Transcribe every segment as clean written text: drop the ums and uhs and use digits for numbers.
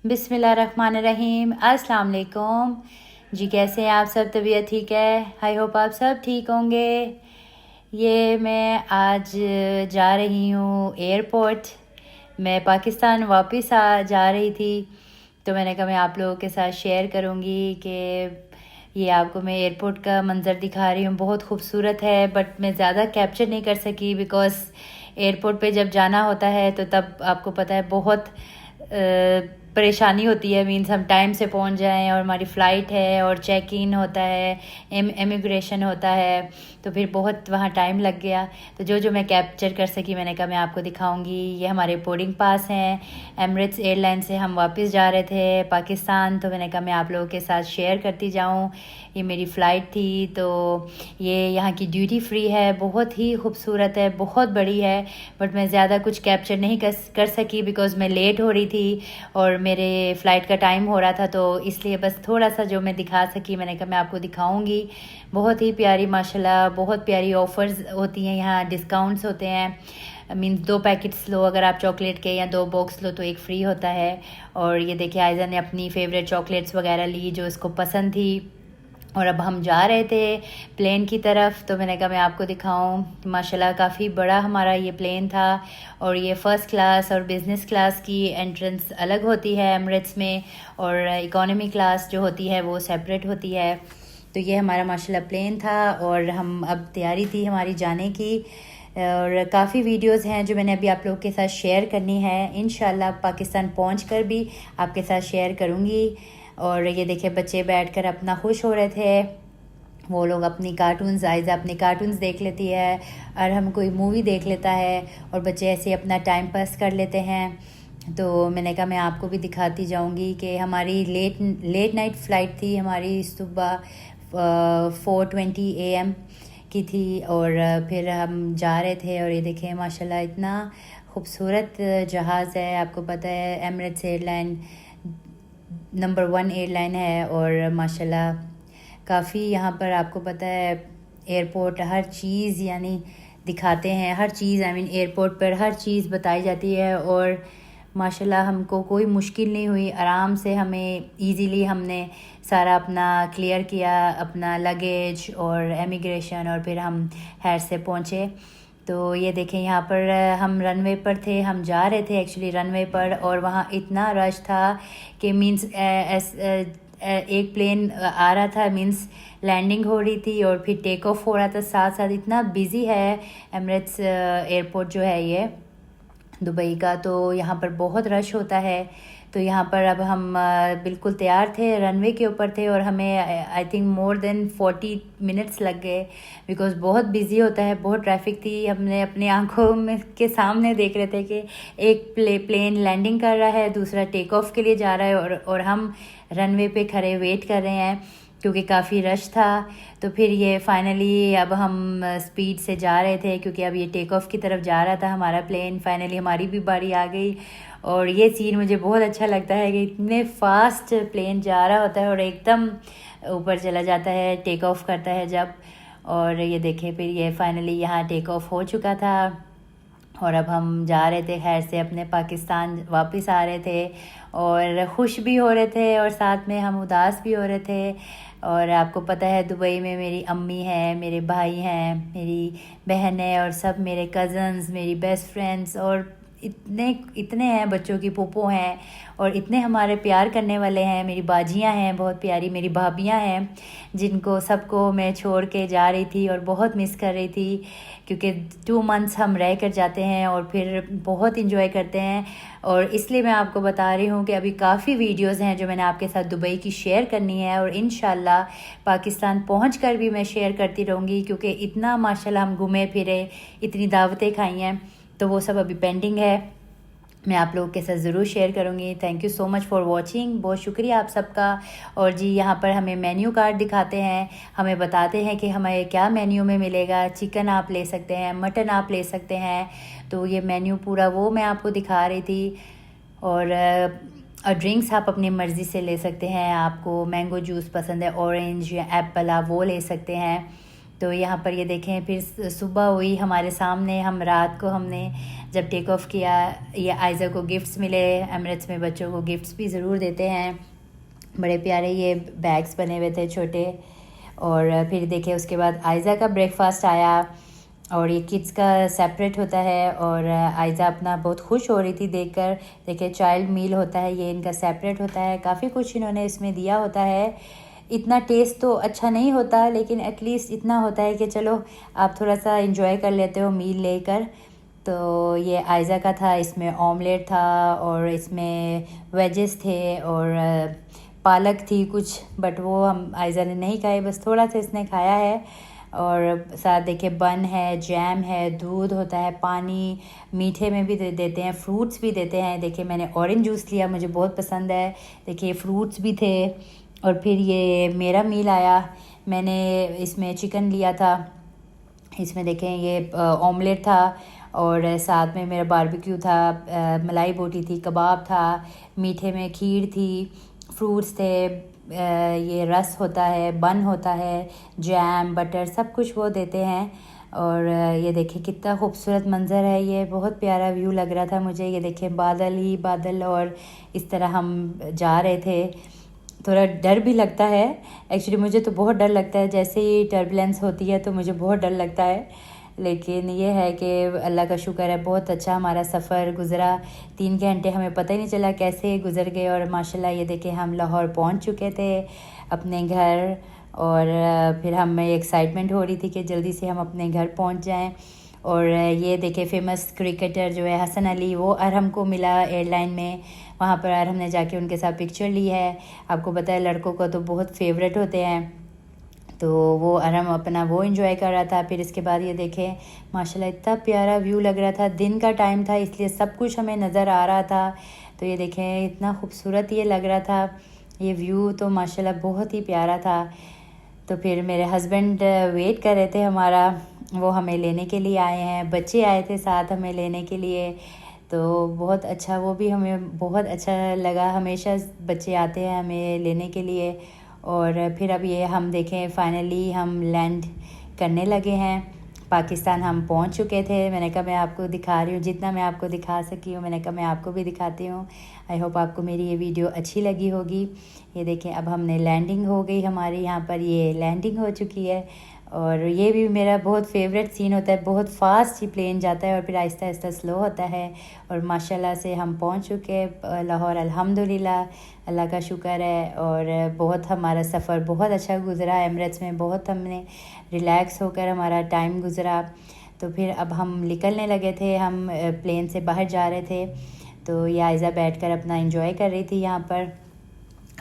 बिस्मिल्लाहिर्रहमानिर्रहीम। अस्सलाम वालेकुम जी। कैसे हैं आप सब? तबीयत ठीक है? आई होप आप सब ठीक होंगे। ये मैं आज जा रही हूँ एयरपोर्ट। मैं पाकिस्तान वापस जा रही थी, तो मैंने कहा मैं आप लोगों के साथ शेयर करूँगी कि ये आपको मैं एयरपोर्ट का मंज़र दिखा रही हूँ। बहुत खूबसूरत है, बट मैं ज़्यादा कैप्चर नहीं कर सकी बिकॉज़ एयरपोर्ट पे जब जाना होता है तो तब आपको पता है बहुत परेशानी होती है। मीन्स हम टाइम से पहुंच जाएं और हमारी फ़्लाइट है और चेक इन होता है, इमिग्रेशन होता है, तो फिर बहुत वहाँ टाइम लग गया। तो जो मैं कैप्चर कर सकी मैंने कहा मैं आपको दिखाऊंगी। ये हमारे बोर्डिंग पास हैं। एमिरेट्स एयरलाइन से हम वापस जा रहे थे पाकिस्तान, तो मैंने कहा मैं आप लोगों के साथ शेयर करती जाऊँ। ये मेरी फ़्लाइट थी, तो ये यहाँ की ड्यूटी फ्री है, बहुत ही खूबसूरत है, बहुत बड़ी है, बट मैं ज़्यादा कुछ कैप्चर नहीं कर सकी बिकॉज़ मैं लेट हो रही थी और मेरे फ़्लाइट का टाइम हो रहा था। तो इसलिए बस थोड़ा सा जो मैं दिखा सकी मैंने कहा मैं आपको दिखाऊंगी। बहुत ही प्यारी माशाल्लाह, बहुत प्यारी ऑफ़र्स होती हैं यहाँ, डिस्काउंट्स होते हैं। मीन्स 2 पैकेट्स लो अगर आप चॉकलेट के, या 2 बॉक्स लो तो एक फ़्री होता है। और ये देखिए आयज़ा ने अपनी फ़ेवरेट चॉकलेट्स वगैरह ली जो इसको पसंद थी। और अब हम जा रहे थे प्लेन की तरफ, तो मैंने कहा मैं आपको दिखाऊं। माशाल्लाह काफ़ी बड़ा हमारा ये प्लेन था, और ये फ़र्स्ट क्लास और बिज़नेस क्लास की एंट्रेंस अलग होती है एमिरेट्स में, और इकोनॉमी क्लास जो होती है वो सेपरेट होती है। तो ये हमारा माशाल्लाह प्लेन था, और हम अब तैयारी थी हमारी जाने की। और काफ़ी वीडियोस हैं जो मैंने अभी आप लोगों के साथ शेयर करनी है। इंशाल्लाह पाकिस्तान पहुंचकर भी आपके साथ शेयर करूंगी। और ये देखिए बच्चे बैठकर अपना खुश हो रहे थे। वो लोग अपनी कार्टून्स, आयज़ा अपनी कार्टून्स देख लेती है, और हम कोई मूवी देख लेता है, और बच्चे ऐसे अपना टाइम पास कर लेते हैं। तो मैंने कहा मैं आपको भी दिखाती जाऊंगी कि हमारी लेट नाइट फ़्लाइट थी हमारी, सुबह 4:20 AM की थी, और फिर हम जा रहे थे। और ये देखें माशाल्लाह इतना खूबसूरत जहाज़ है। आपको पता है एमिरेट्स एयरलाइन नंबर 1 एयरलाइन है, और माशाल्लाह काफ़ी यहाँ पर आपको पता है एयरपोर्ट हर चीज़ यानी दिखाते हैं, हर चीज़ एयरपोर्ट पर हर चीज़ बताई जाती है। और माशाल्लाह हमको कोई मुश्किल नहीं हुई, आराम से हमें इजीली हमने सारा अपना क्लियर किया, अपना लगेज और इमिग्रेशन, और फिर हम हैर से पहुँचे। तो ये देखें यहाँ पर हम रनवे पर थे, हम जा रहे थे एक्चुअली रनवे पर, और वहाँ इतना रश था कि मीन्स एक प्लेन आ रहा था, मीन्स लैंडिंग हो रही थी और फिर टेक ऑफ हो रहा था साथ साथ। इतना बिजी है एमिरेट्स एयरपोर्ट जो है ये दुबई का, तो यहाँ पर बहुत रश होता है। तो यहाँ पर अब हम बिल्कुल तैयार थे, रनवे के ऊपर थे, और हमें I think more than 40 minutes लग गए बिकॉज़ बहुत बिजी होता है, बहुत ट्रैफिक थी। हमने अपनी आंखों में के सामने देख रहे थे कि एक प्लेन लैंडिंग कर रहा है, दूसरा टेक ऑफ के लिए जा रहा है, और हम रनवे पे खड़े वेट कर रहे हैं क्योंकि काफ़ी रश था। तो फिर ये फाइनली अब हम स्पीड से जा रहे थे क्योंकि अब ये टेक ऑफ की तरफ जा रहा था हमारा प्लेन। फाइनली हमारी भी बारी आ गई, और ये सीन मुझे बहुत अच्छा लगता है कि इतने फास्ट प्लेन जा रहा होता है और एकदम ऊपर चला जाता है, टेक ऑफ करता है जब। और ये देखें फिर ये फाइनली यहाँ टेक ऑफ हो चुका था, और अब हम जा रहे थे खैर से अपने पाकिस्तान वापस आ रहे थे, और खुश भी हो रहे थे और साथ में हम उदास भी हो रहे थे। और आपको पता है दुबई में मेरी अम्मी है, मेरे भाई हैं, मेरी बहन है, और सब मेरे कज़न्स, मेरी बेस्ट फ्रेंड्स, और इतने इतने हैं, बच्चों की पोपो हैं, और इतने हमारे प्यार करने वाले हैं। मेरी बाजियां हैं बहुत प्यारी, मेरी भाभियां हैं जिनको सबको मैं छोड़ के जा रही थी और बहुत मिस कर रही थी क्योंकि 2 मंथ्स हम रह कर जाते हैं और फिर बहुत इंजॉय करते हैं। और इसलिए मैं आपको बता रही हूँ कि अभी काफ़ी वीडियोस हैं जो मैंने आपके साथ दुबई की शेयर करनी है, और इंशाल्लाह पाकिस्तान पहुँचकर भी मैं शेयर करती रहूँगी क्योंकि इतना माशाल्लाह हम घूमे फिरे, इतनी दावतें खाई हैं, तो वो सब अभी पेंडिंग है। मैं आप लोगों के साथ ज़रूर शेयर करूँगी। Thank you so much for watching, बहुत शुक्रिया आप सबका। और जी यहाँ पर हमें मेन्यू कार्ड दिखाते हैं, हमें बताते हैं कि हमें क्या मेन्यू में मिलेगा। चिकन आप ले सकते हैं, मटन आप ले सकते हैं, तो ये मेन्यू पूरा वो मैं आपको दिखा रही थी। और ड्रिंक्स आप अपनी मर्ज़ी से ले सकते हैं, आपको मैंगो जूस पसंद है, ऑरेंज या एप्पल, आप वो ले सकते हैं। तो यहाँ पर ये देखें फिर सुबह हुई हमारे सामने, हम रात को हमने जब टेक ऑफ किया, ये आयज़ा को गिफ्ट्स मिले। एमिरेट्स में बच्चों को गिफ्ट्स भी ज़रूर देते हैं, बड़े प्यारे ये बैग्स बने हुए थे छोटे। और फिर देखे उसके बाद आयज़ा का ब्रेकफास्ट आया, और ये किड्स का सेपरेट होता है। और आयज़ा अपना बहुत खुश हो रही थी देखकर। देखिए चाइल्ड मील होता है, ये इनका सेपरेट होता है। काफ़ी कुछ इन्होंने इसमें दिया होता है। इतना टेस्ट तो अच्छा नहीं होता, लेकिन एटलीस्ट इतना होता है कि चलो आप थोड़ा सा इंजॉय कर लेते हो मील लेकर। तो ये आयज़ा का था, इसमें ऑमलेट था और इसमें वेजेस थे और पालक थी कुछ, बट वो हम आयज़ा ने नहीं खाए, बस थोड़ा सा इसने खाया है। और साथ देखिए बन है, जैम है, दूध होता है, पानी, मीठे में भी देते हैं, फ्रूट्स भी देते हैं। देखिए मैंने ऑरेंज जूस लिया, मुझे बहुत पसंद है। देखिए फ्रूट्स भी थे। और फिर ये मेरा मील आया, मैंने इसमें चिकन लिया था। इसमें देखें ये ऑमलेट था और साथ में मेरा बारबेक्यू था, मलाई बोटी थी, कबाब था, मीठे में खीर थी, फ्रूट्स थे, ये रस होता है, बन होता है, जैम, बटर, सब कुछ वो देते हैं। और ये देखिए कितना खूबसूरत मंज़र है, ये बहुत प्यारा व्यू लग रहा था मुझे। ये देखिए बादल ही बादल, और इस तरह हम जा रहे थे। थोड़ा डर भी लगता है, एक्चुअली मुझे तो बहुत डर लगता है, जैसे ही टर्बुलेंस होती है तो मुझे बहुत डर लगता है। लेकिन ये है कि अल्लाह का शुक्र है, बहुत अच्छा हमारा सफ़र गुज़रा। 3 घंटे हमें पता ही नहीं चला कैसे गुज़र गए। और माशाल्लाह ये देखें हम लाहौर पहुंच चुके थे अपने घर। और फिर हमें एक्साइटमेंट हो रही थी कि जल्दी से हम अपने घर पहुंच जाएं। और ये देखे फेमस क्रिकेटर जो है हसन अली, वो अरहम को मिला एयरलाइन में। वहाँ पर अरहम ने जाके उनके साथ पिक्चर ली है। आपको पता है लड़कों को तो बहुत फेवरेट होते हैं, तो वो अरहम अपना वो एंजॉय कर रहा था। फिर इसके बाद ये देखें माशाल्लाह इतना प्यारा व्यू लग रहा था, दिन का टाइम था इसलिए सब कुछ हमें नज़र आ रहा था। तो ये देखें इतना खूबसूरत ये लग रहा था, ये व्यू तो माशाल्लाह बहुत ही प्यारा था। तो फिर मेरे हस्बैंड वेट कर रहे थे हमारा, वो हमें लेने के लिए आए हैं, बच्चे आए थे साथ हमें लेने के लिए। तो बहुत अच्छा, वो भी हमें बहुत अच्छा लगा, हमेशा बच्चे आते हैं हमें लेने के लिए। और फिर अब ये हम देखें फाइनली हम लैंड करने लगे हैं, पाकिस्तान हम पहुंच चुके थे। मैंने कहा मैं आपको दिखा रही हूँ, जितना मैं आपको दिखा सकी हूँ मैंने कहा मैं आपको भी दिखाती हूँ। आई होप आपको मेरी ये वीडियो अच्छी लगी होगी। ये देखें अब हमने लैंडिंग हो गई, हमारी यहाँ पर ये लैंडिंग हो चुकी है। और ये भी मेरा बहुत फेवरेट सीन होता है, बहुत फास्ट ही प्लेन जाता है और फिर आहिस्ता आहिस्ता स्लो होता है। और माशाल्लाह से हम पहुँच चुके लाहौर, अल्हम्दुलिल्लाह, अल्लाह का शुक्र है। और बहुत हमारा सफ़र बहुत अच्छा गुज़रा, एमिरेट्स में बहुत हमने रिलैक्स होकर हमारा टाइम गुज़रा। तो फिर अब हम निकलने लगे थे, हम प्लेन से बाहर जा रहे थे। तो ये आयज़ा बैठकर अपना एंजॉय कर रही थी यहाँ पर।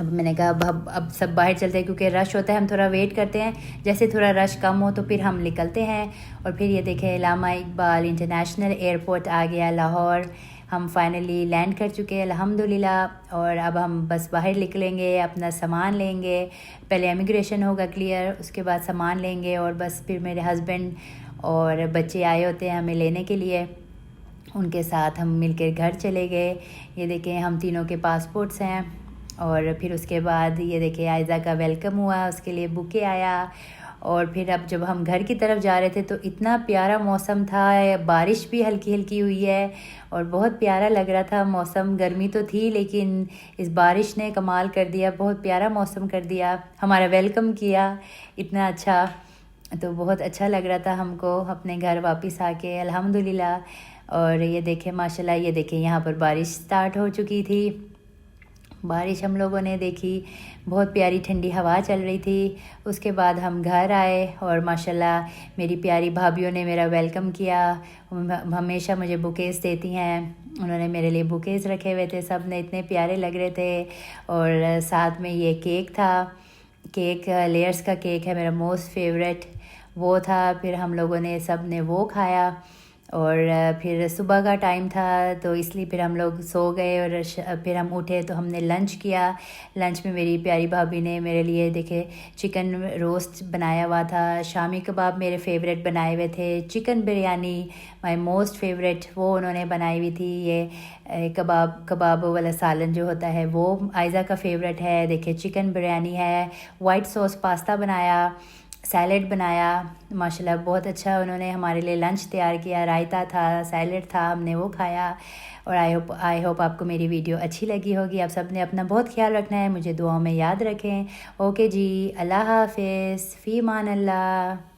अब मैंने कहा अब सब बाहर चलते हैं क्योंकि रश होता है, हम थोड़ा वेट करते हैं, जैसे थोड़ा रश कम हो तो फिर हम निकलते हैं। और फिर ये देखें इलामा इकबाल इंटरनेशनल एयरपोर्ट आ गया लाहौर, हम फाइनली लैंड कर चुके हैं अल्हम्दुलिल्लाह। और अब हम बस बाहर निकलेंगे, अपना सामान लेंगे, पहले इमिग्रेशन होगा क्लियर, उसके बाद सामान लेंगे। और बस फिर मेरे हस्बैंड और बच्चे आए होते हैं हमें लेने के लिए, उनके साथ हम मिलकर घर चले गए। ये देखें हम तीनों के पासपोर्ट्स हैं। और फिर उसके बाद ये देखिए आयज़ा का वेलकम हुआ, उसके लिए बुके आया। और फिर अब जब हम घर की तरफ जा रहे थे तो इतना प्यारा मौसम था, बारिश भी हल्की हल्की हुई है और बहुत प्यारा लग रहा था मौसम। गर्मी तो थी लेकिन इस बारिश ने कमाल कर दिया, बहुत प्यारा मौसम कर दिया, हमारा वेलकम किया इतना अच्छा। तो बहुत अच्छा लग रहा था हमको अपने घर वापस आके अल्हम्दुलिल्लाह। और ये देखें माशाल्लाह, ये देखें यहाँ पर बारिश स्टार्ट हो चुकी थी, बारिश हम लोगों ने देखी, बहुत प्यारी ठंडी हवा चल रही थी। उसके बाद हम घर आए और माशाल्लाह मेरी प्यारी भाभीयों ने मेरा वेलकम किया, हमेशा मुझे बुकेस देती हैं, उन्होंने मेरे लिए बुकेस रखे हुए थे, सब ने इतने प्यारे लग रहे थे। और साथ में ये केक था, केक लेयर्स का केक है मेरा मोस्ट फेवरेट, वो था। फिर हम लोगों ने सब ने वो खाया। और फिर सुबह का टाइम था तो इसलिए फिर हम लोग सो गए। और फिर हम उठे तो हमने लंच किया। लंच में मेरी प्यारी भाभी ने मेरे लिए देखे चिकन रोस्ट बनाया हुआ था, शामी कबाब मेरे फेवरेट बनाए हुए थे, chicken biryani my most favourite वो उन्होंने बनाई हुई थी। ये कबाब वाला सालन जो होता है वो आयज़ा का फेवरेट है। देखिए चिकन बिरयानी है, वाइट सॉस पास्ता बनाया, सैलेड बनाया। माशाल्लाह बहुत अच्छा उन्होंने हमारे लिए लंच तैयार किया, रायता था, सैलेड था, हमने वो खाया। और आई होप आपको मेरी वीडियो अच्छी लगी होगी। आप सब ने अपना बहुत ख्याल रखना है, मुझे दुआओं में याद रखें। ओके जी, अल्लाह हाफ़िज़, फ़ी मान अल्लाह।